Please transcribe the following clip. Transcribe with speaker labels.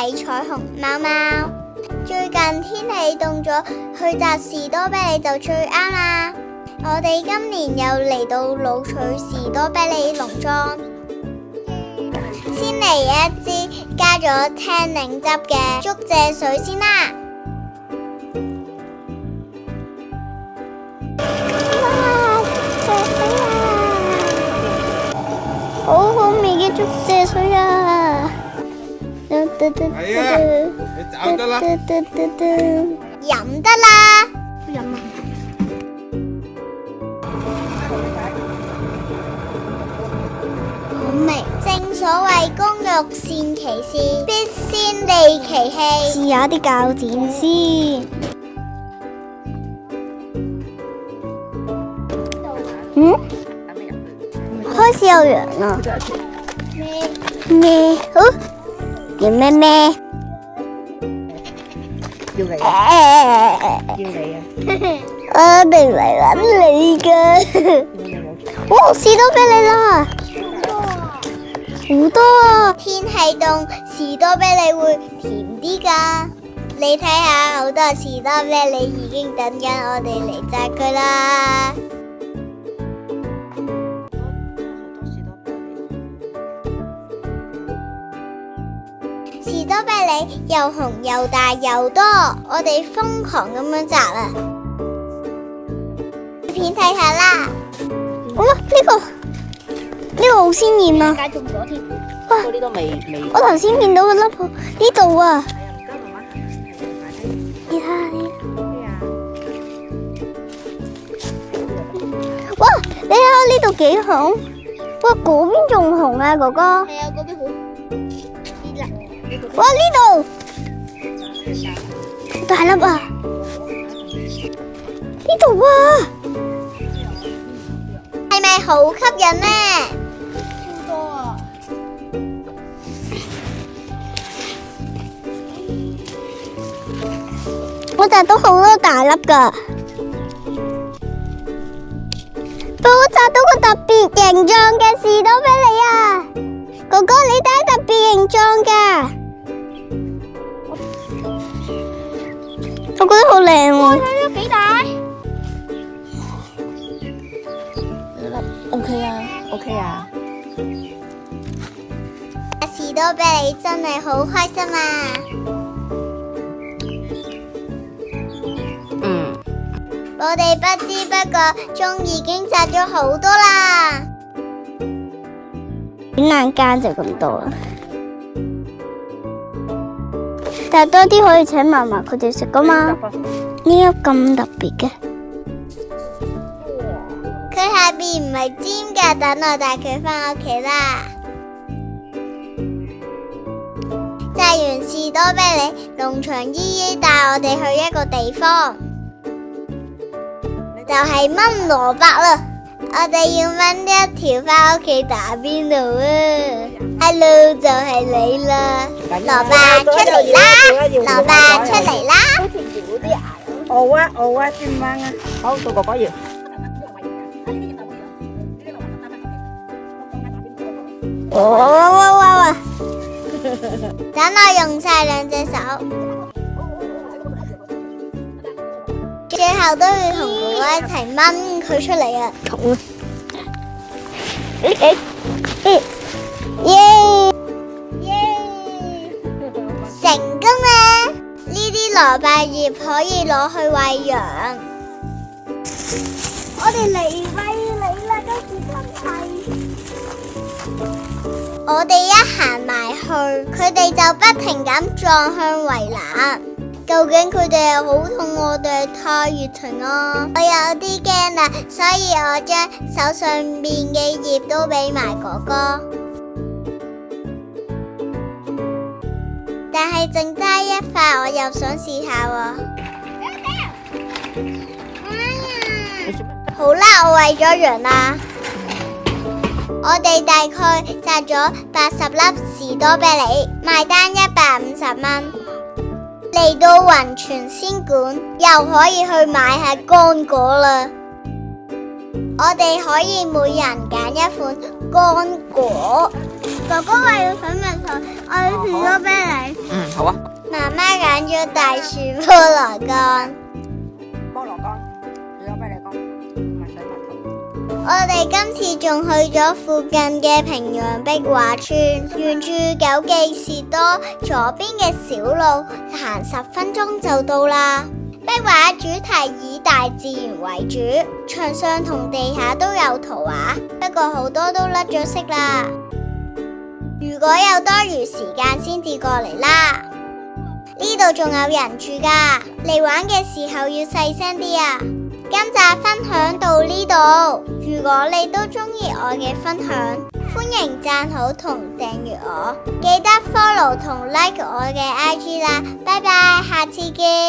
Speaker 1: 睇彩虹貓貓。最近天氣凍咗，去摘士多啤梨就最啱啦。我哋今年又嚟到魯翠士多啤梨農莊，先嚟一支加咗青檸汁嘅竹蔗水先啦。哇，蔗水啊！好好味嘅竹蔗水啊！
Speaker 2: 係啊，你找得啦，
Speaker 1: 飲得啦，飲啊！好味，正所謂工欲善其事，必先利其器。試下啲鉸剪先。開始有羊啦。咩？好。叫咩咩？
Speaker 3: 叫你啊！叫你啊！
Speaker 1: 我哋嚟搵你㗎。哇，士多啤梨啦！好多啊！天氣凍，士多啤梨會甜啲㗎。你睇下，好多士多啤梨已經等緊我哋嚟摘佢啦。士多啤梨又紅又大又多，我哋瘋狂咁樣摘啦！片睇下啦。哇，呢個好鮮豔啊！
Speaker 3: 街中咗添，
Speaker 1: 哇，
Speaker 3: 嗰啲都未。
Speaker 1: 我頭先見到個粒呢度啊！你睇下呢？哇，你睇下呢度幾紅！哇，嗰邊仲紅啊，哥哥。係啊，嗰邊好。哇，呢度大粒啊！呢度啊，係咪好吸引呢？超多啊！我摘到好多大粒㗎，我摘到個特別形狀嘅士多啤梨啊！哥哥，你睇特別形狀㗎。我覺得好靚喎！睇到幾大
Speaker 3: ？OK 啊，OK 啊！
Speaker 1: 士多啤梨真係好開心啊！我哋不知不覺中已經摘咗好多啦。轉眼間就咁多啦。但係多啲可以請嫲嫲佢哋食噶嘛？呢粒咁特別嘅，佢下邊唔係尖㗎，等我帶佢返屋企啦。摘完士多啤梨，農場姨姨帶我哋去一個地方，就係炆蘿蔔啦。我哋要炆一條返屋企打邊爐啊！ Hello， 就係你啦，蘿蔔出嚟啦，蘿蔔出嚟啦！
Speaker 3: 好似搖啲牙咁。好啊，先掹啊！好，到哥哥搖。
Speaker 1: 哇！等我用晒兩隻手，最後都要同哥哥一齊掹佢出嚟啊！成功啦！呢啲蘿蔔葉可以攞去餵羊。我哋嚟餵你啦，今次真係。我哋一行埋去，佢哋就不停咁撞向圍欄。究竟佢哋係好痛我哋係太熱情啊！我有啲驚啦，所以我將手上面嘅葉都俾埋哥哥。但係剩低一塊，我又想試下喎。好啦，我餵咗羊啦。我哋大概摘咗80粒士多啤梨，賣單150蚊。嚟到雲泉仙館，又可以去買下乾果啦。我哋可以每人揀一款乾果。哥哥話要粉蜜糖，我要士多啤梨。
Speaker 4: 好啊。
Speaker 1: 媽媽揀咗大樹菠蘿乾。
Speaker 3: 菠蘿乾，士多啤梨乾，唔係水蜜桃。
Speaker 1: 我哋今次仲去咗附近嘅平陽壁畫村，沿住九記士多左邊嘅小路行10分鐘就到啦。壁畫主題以大自然為主，牆上同地下都有圖畫，不過好多都甩咗色啦。如果有多餘時間先至過嚟啦。呢度仲有人住㗎，嚟玩嘅時候要細聲啲啊！今集分享到呢度，如果你都中意我嘅分享，歡迎讚好同訂閱我，記得 follow 同 like 我嘅 IG 啦，拜拜，下次見。